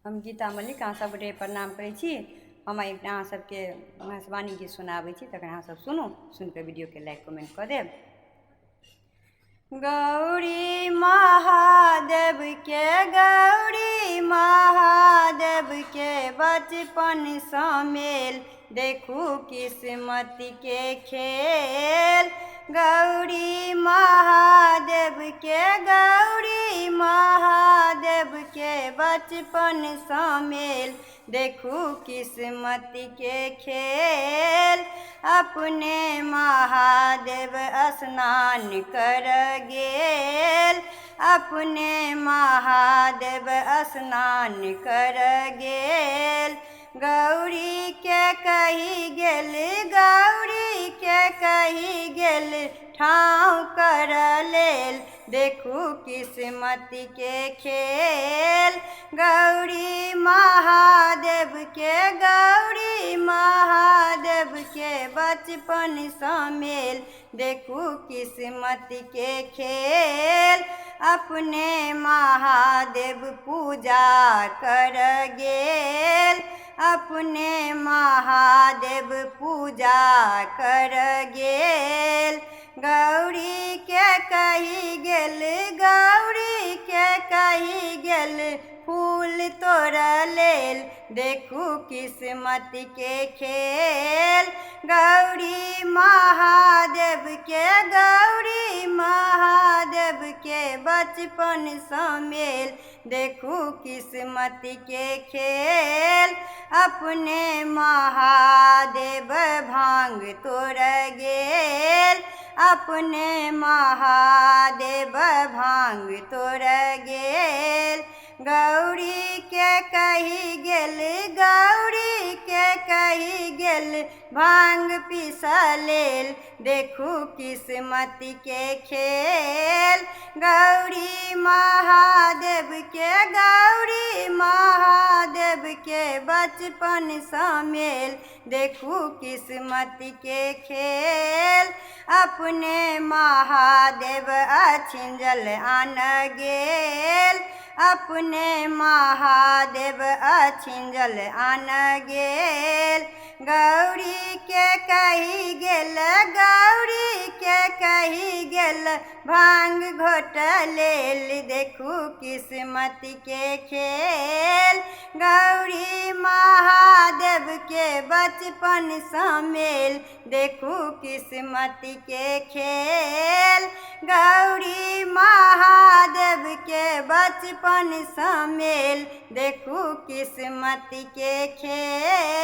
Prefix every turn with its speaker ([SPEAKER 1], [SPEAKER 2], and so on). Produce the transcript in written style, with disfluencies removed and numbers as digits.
[SPEAKER 1] हम गीता मलिक अहाँ सबके प्रणाम करै छी। हम एक अहाँ सबके हंसवानी गीत सुनाबै छी, तखन अहाँ सब सुनू, सुनिके वीडियोके लाइक कमेंट कऽ देब। गौरी महादेव के बचपन सँ मेल, देखू किस्मत के खेल। गौरी महादेव के बचपन सँ मेल, देखू किस्मत के खेल। अपने महादेव स्नान कर गेल, अपने महादेव स्नान कर गेल। गौरी के कही गेल ठाव कर लेल, देखू किस्मत के खेल। गौरी महादेव के बचपन सँ मेल, देखू किस्मत के खेल। अपने महादेव पूजा कर गेल, अपने महादेव पूजा कर गेल। गौरी के कही गेल फूल तोड़ लेल, देखू किस्मत के खेल। गौरी महादेव के बचपन सँ मेल, देखू किस्मत के खेल। अपने महादेव भांग तोड़ गेल, अपने महादेव भांग तोड़ गेल। गौरी के कही गेल भांग पीस लेल, देखू किस्मत के खेल। गौरी महादेव के बचपन सँ मेल, देखू किस्मत के खेल। अपने महादेव अछिंजल आन गेल, अपने महादेव अछिंजल आन गेल। गौरी के कही गेल भांग घोट लेल, देखू किस्मत के खेल। गौरी महादेव के बचपन सँ मेल, देखू किस्मत के खेल। गौरी महादेव के बचपन सँ मेल, देखू किस्मत के खेल।